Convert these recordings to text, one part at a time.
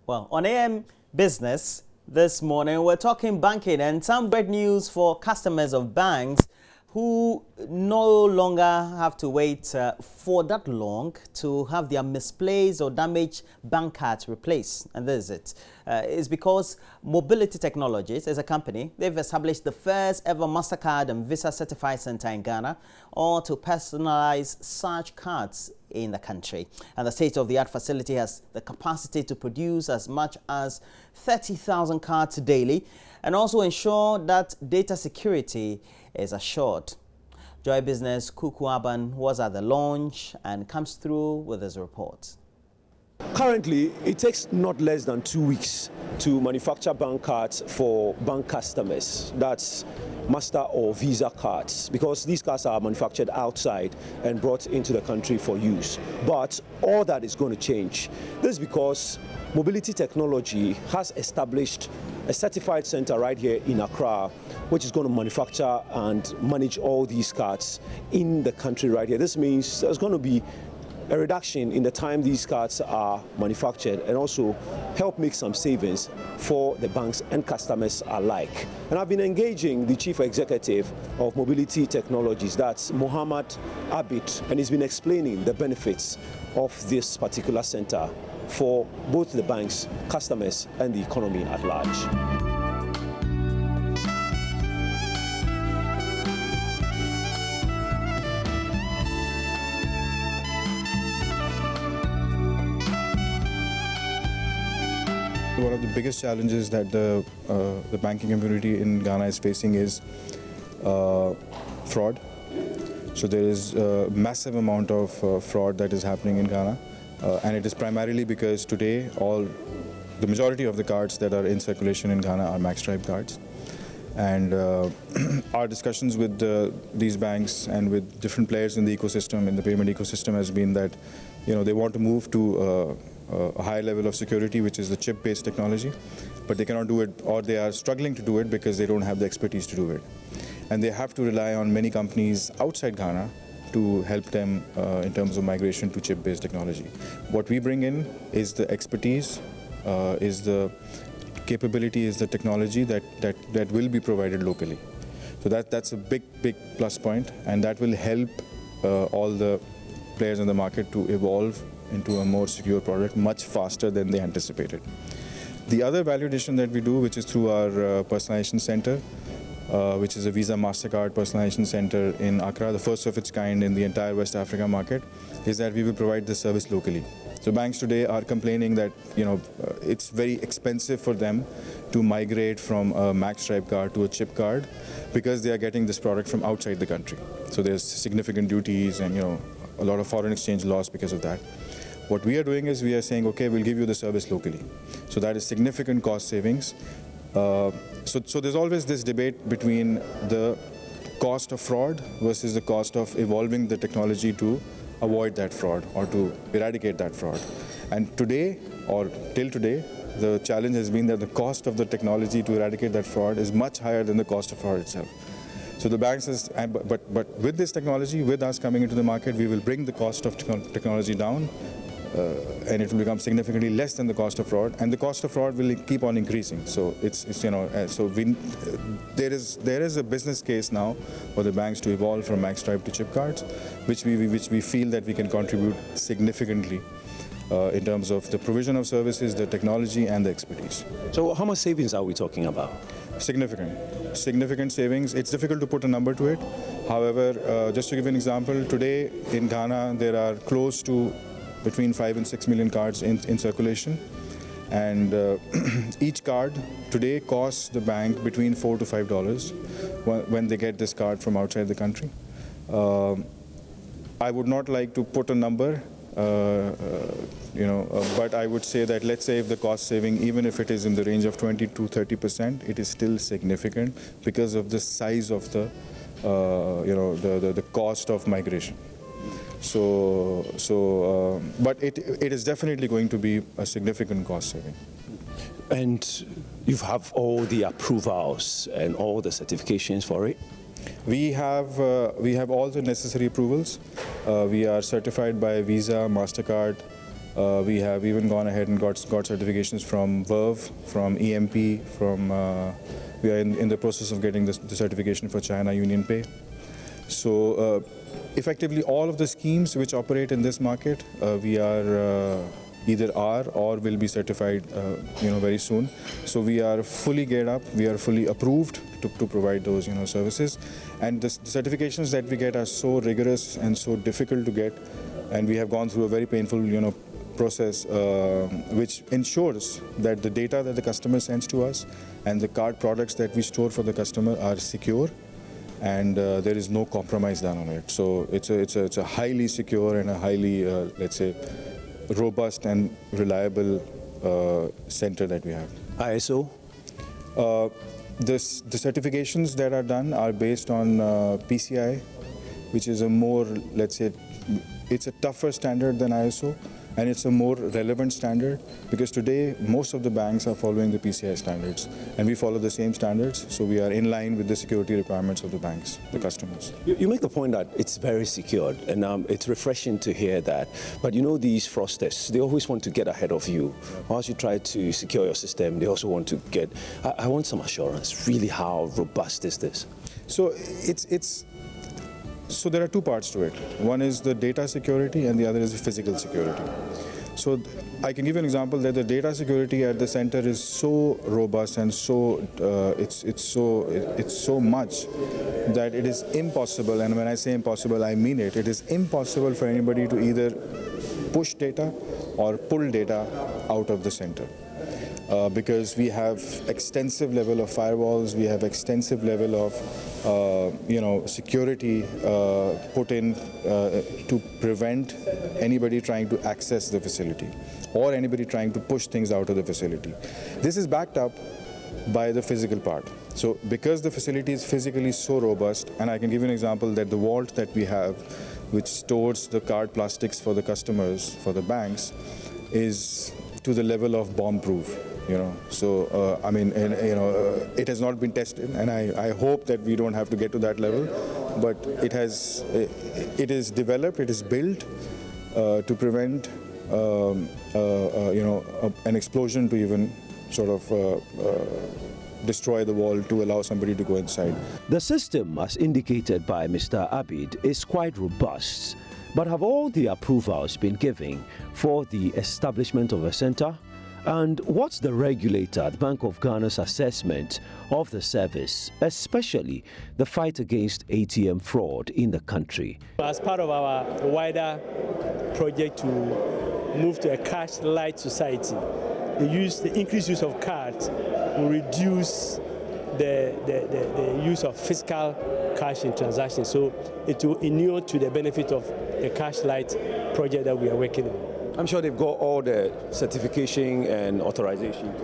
Well, on AM Business this morning, we're talking banking and some great news for customers of banks who no longer have to wait for that long to have their misplaced or damaged bank cards replaced. And this is it. It's because Mobility Technologies is a company. They've established the first ever MasterCard and Visa certified center in Ghana, or to personalize such cards in the country. And the state-of-the-art facility has the capacity to produce as much as 30,000 cards daily and also ensure that data security is assured. Joy Business Kuku Aban was at the launch and comes through with his report. Currently, it takes not less than 2 weeks to manufacture bank cards for bank customers. That's Master or Visa cards, because these cards are manufactured outside and brought into the country for use. But all that is going to change. This is because Mobility Technology has established a certified center right here in Accra, which is going to manufacture and manage all these cards in the country right here. This means there's going to be a reduction in the time these cards are manufactured and also help make some savings for the banks and customers alike. And I've been engaging the chief executive of Mobility Technologies, that's Mohammed Abid, and he's been explaining the benefits of this particular center for both the banks, customers, and the economy at large. One of the biggest challenges that the banking community in Ghana is facing is fraud. So there is a massive amount of fraud that is happening in Ghana, and it is primarily because today the majority of the cards that are in circulation in Ghana are MaxStripe cards. And our discussions with these banks and with different players in the ecosystem, in the payment ecosystem, has been that they want to move to a higher level of security, which is the chip-based technology, but they cannot do it, or they are struggling to do it because they don't have the expertise to do it. And they have to rely on many companies outside Ghana to help them in terms of migration to chip-based technology. What we bring in is the expertise, is the capability, is the technology that will be provided locally. So that's a big plus point, and that will help all the players in the market to evolve into a more secure product much faster than they anticipated. The other value addition that we do, which is through our personalization center, which is a Visa MasterCard personalization center in Accra, the first of its kind in the entire West Africa market, is that we will provide this service locally. So banks today are complaining that it's very expensive for them to migrate from a MaxStripe card to a chip card because they are getting this product from outside the country. So there's significant duties and a lot of foreign exchange loss because of that. What we are doing is we are saying, okay, we'll give you the service locally. So that is significant cost savings. So there's always this debate between the cost of fraud versus the cost of evolving the technology to avoid that fraud or to eradicate that fraud. And today, or till today, the challenge has been that the cost of the technology to eradicate that fraud is much higher than the cost of fraud itself. So the banks but with this technology, with us coming into the market, we will bring the cost of technology down, and it will become significantly less than the cost of fraud, and the cost of fraud will keep on increasing. So there is a business case now for the banks to evolve from MaxStripe to chip cards, which we feel that we can contribute significantly in terms of the provision of services, the technology, and the expertise. So how much savings are we talking about? Significant savings. It's difficult to put a number to it. However, just to give you an example, today in Ghana there are close to between 5 and 6 million cards in circulation, and each card today costs the bank between $4 to $5 when they get this card from outside the country. I would not like to put a number, but I would say that, let's say if the cost saving, even if it is in the range of 20 to 30%, it is still significant because of the size of the cost of migration. But it is definitely going to be a significant cost saving. And you have all the approvals and all the certifications for it? We have all the necessary approvals. We are certified by Visa, MasterCard, We have even gone ahead and got certifications from Verve, from EMP, from we are in the process of getting the certification for China UnionPay. So effectively all of the schemes which operate in this market, we are either are or will be certified very soon. So we are fully geared up, we are fully approved to provide those services. And the certifications that we get are so rigorous and so difficult to get, and we have gone through a very painful process which ensures that the data that the customer sends to us and the card products that we store for the customer are secure, and there is no compromise done on it. So it's a highly secure and a highly let's say robust and reliable center that we have. ISO? The certifications that are done are based on PCI, which is a more, let's say, it's a tougher standard than ISO, and it's a more relevant standard because today most of the banks are following the PCI standards, and we follow the same standards, so we are in line with the security requirements of the banks, the customers. You make the point that it's very secured, and it's refreshing to hear that. But these fraudsters, they always want to get ahead of you. Once you try to secure your system, they also want to get. I want some assurance. Really, how robust is this? So So there are two parts to it. One is the data security and the other is the physical security. So I can give you an example that the data security at the center is so robust and so it's so much that it is impossible, and when I say impossible I mean it. It is impossible for anybody to either push data or pull data out of the center. Because we have extensive level of firewalls, we have extensive level of security put in to prevent anybody trying to access the facility or anybody trying to push things out of the facility. This is backed up by the physical part. So because the facility is physically so robust, and I can give you an example that the vault that we have, which stores the card plastics for the customers, for the banks, is to the level of bomb-proof. So I mean, it has not been tested, and I hope that we don't have to get to that level. But it is developed, it is built to prevent an explosion to even sort of destroy the wall to allow somebody to go inside. The system, as indicated by Mr. Abid, is quite robust. But have all the approvals been given for the establishment of a center? And what's the regulator, the Bank of Ghana's assessment of the service, especially the fight against ATM fraud in the country? As part of our wider project to move to a cash-light society, the increased use of cards will reduce the use of physical cash in transactions. So it will inure to the benefit of the cash-light project that we are working on. I'm sure they've got all the certification and authorization.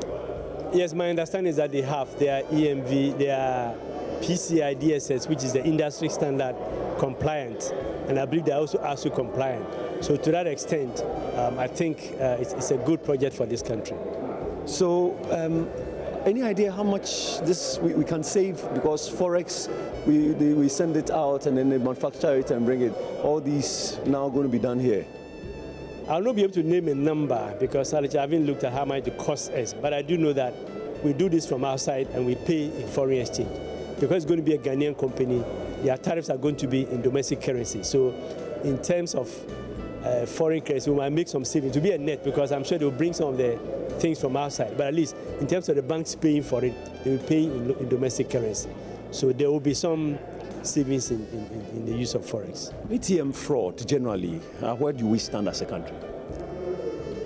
Yes, my understanding is that they have their EMV, their PCI DSS, which is the industry standard compliant, and I believe they're also ASU compliant. So to that extent, I think it's a good project for this country. So any idea how much this we can save? Because Forex, we send it out and then they manufacture it and bring it. All these now going to be done here. I'll not be able to name a number because I haven't looked at how much the cost is, but I do know that we do this from outside and we pay in foreign exchange. Because it's going to be a Ghanaian company, their tariffs are going to be in domestic currency. So in terms of foreign currency, we might make some savings to be a net, because I'm sure they'll bring some of the things from outside. But at least in terms of the banks paying for it, they will pay in domestic currency. So there will be some savings in the use of Forex. ATM fraud generally, where do we stand as a country?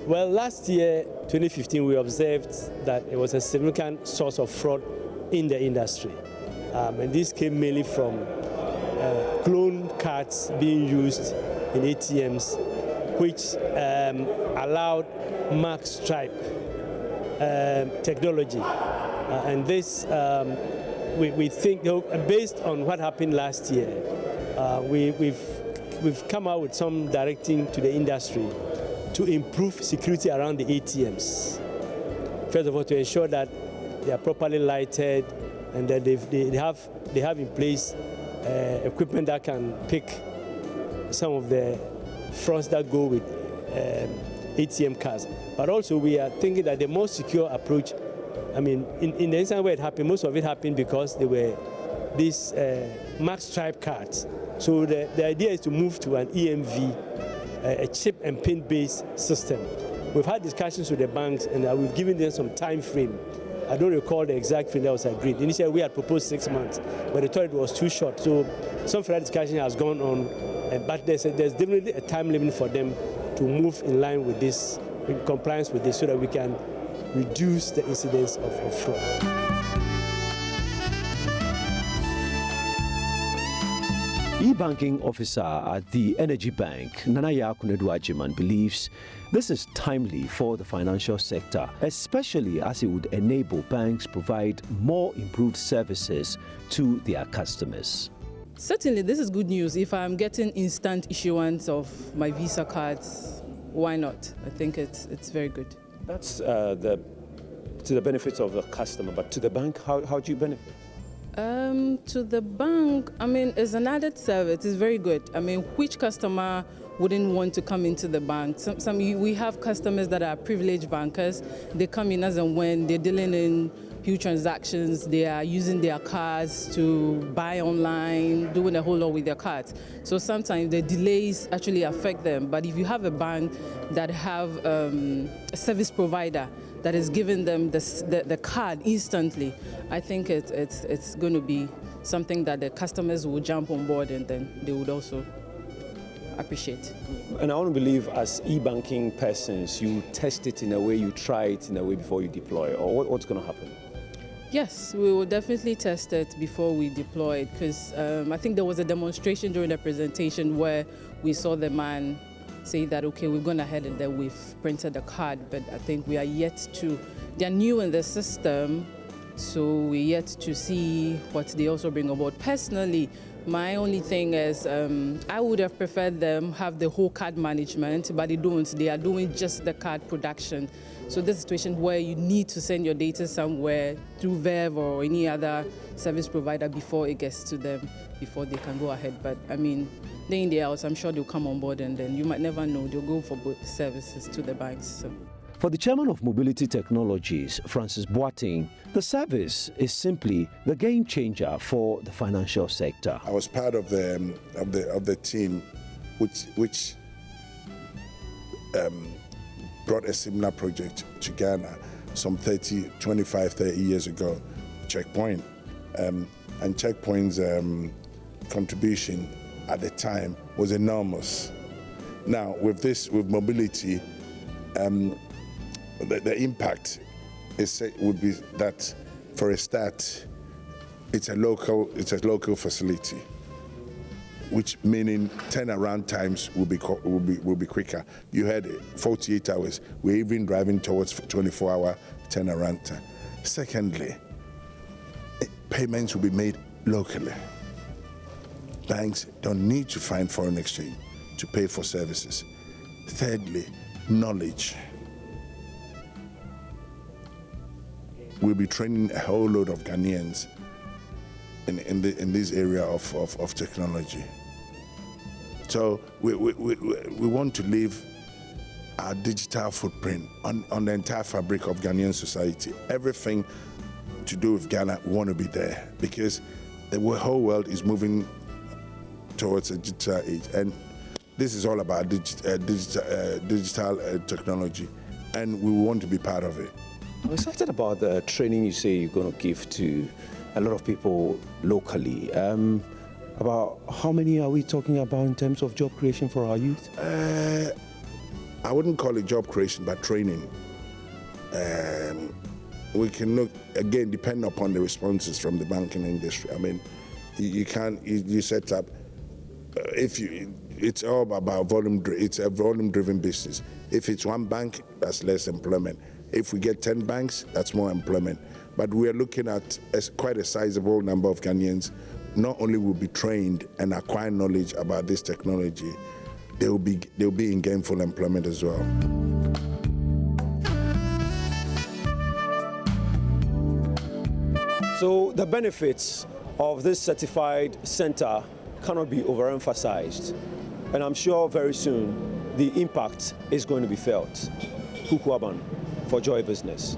Well, last year, 2015, we observed that it was a significant source of fraud in the industry. And this came mainly from clone cards being used in ATMs, which allowed mark stripe technology. And this we think, based on what happened last year, we've come out with some directing to the industry to improve security around the ATMs. First of all, to ensure that they are properly lighted and that they have in place equipment that can pick some of the frauds that go with ATM cards. But also we are thinking that the most secure approach, I mean, in the instance where it happened, most of it happened because they were these mark stripe cards. So the idea is to move to an EMV, a chip and pin based system. We've had discussions with the banks and we've given them some time frame. I don't recall the exact frame that was agreed. Initially we had proposed 6 months, but they thought it was too short. So some further discussion has gone on, but there's definitely a time limit for them to move in line with this, in compliance with this, so that we can reduce the incidence of fraud. E-banking officer at the Energy Bank, Nanaya Kunadu-Agyemang, believes this is timely for the financial sector, especially as it would enable banks provide more improved services to their customers. Certainly, this is good news. If I'm getting instant issuance of my Visa cards, why not? I think it's very good. That's to the benefit of the customer, but to the bank, how do you benefit? To the bank, I mean, it's an added service. It's very good. I mean, which customer wouldn't want to come into the bank? We have customers that are privileged bankers. They come in as and when they're dealing in huge transactions. They are using their cards to buy online, doing a whole lot with their cards. So sometimes the delays actually affect them. But if you have a bank that have a service provider that is giving them the card instantly, I think it's going to be something that the customers will jump on board and then they would also appreciate. And I want to believe as e-banking persons, you test it in a way, you try it in a way before you deploy, or what's going to happen? Yes, we will definitely test it before we deploy it, because I think there was a demonstration during the presentation where we saw the man say that, okay, we've gone ahead and then we've printed the card, but I think we are yet to, they're new in the system, so we're yet to see what they also bring about. Personally, my only thing is I would have preferred them have the whole card management, but they don't. They are doing just the card production. So this situation where you need to send your data somewhere through Verve or any other service provider before it gets to them, before they can go ahead. But I mean, day in, day out, I'm sure they'll come on board and then you might never know, they'll go for both services to the banks. So. For the chairman of Mobility Technologies, Francis Boateng, the service is simply the game changer for the financial sector. I was part of the team which brought a similar project to Ghana some 25, 30 years ago, Checkpoint. And Checkpoint's contribution at the time was enormous. Now, with mobility, the impact would be that, for a start, it's a local facility, which meaning turnaround times will be quicker. You heard it, 48 hours. We're even driving towards 24-hour turnaround time. Secondly, payments will be made locally. Banks don't need to find foreign exchange to pay for services. Thirdly, knowledge. We'll be training a whole load of Ghanaians in this area of technology. So we want to leave our digital footprint on the entire fabric of Ghanaian society. Everything to do with Ghana, we want to be there because the whole world is moving towards a digital age, and this is all about digital technology, and we want to be part of it. I'm excited about the training you say you're going to give to a lot of people locally. About how many are we talking about in terms of job creation for our youth? I wouldn't call it job creation, but training. We can look, again, depend upon the responses from the banking industry. I mean, you set up, it's all about volume, it's a volume-driven business. If it's one bank, that's less employment. If we get 10 banks, that's more employment. But we are looking at quite a sizable number of Ghanaians. Not only will be trained and acquire knowledge about this technology, they'll be in gainful employment as well. So the benefits of this certified center cannot be overemphasized. And I'm sure very soon the impact is going to be felt. Kukwaban for Joy Business.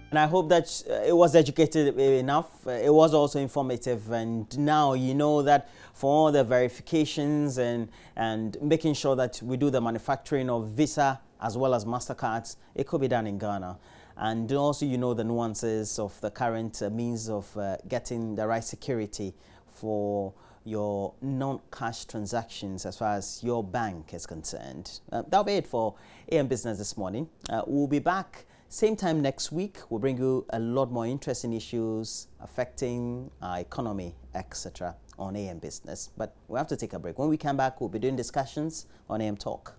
And I hope that it was educated enough. It was also informative, and now you know that for all the verifications and making sure that we do the manufacturing of Visa as well as MasterCards, it could be done in Ghana. And also you know the nuances of the current means of getting the right security for your non-cash transactions as far as your bank is concerned. That'll be it for AM Business this morning. We'll be back same time next week. We'll bring you a lot more interesting issues affecting our economy, etc. on AM Business. But we have to take a break. When we come back, we'll be doing discussions on AM Talk.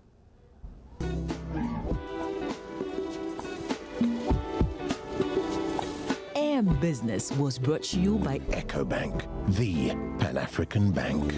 AM Business was brought to you by EcoBank, the Pan-African Bank.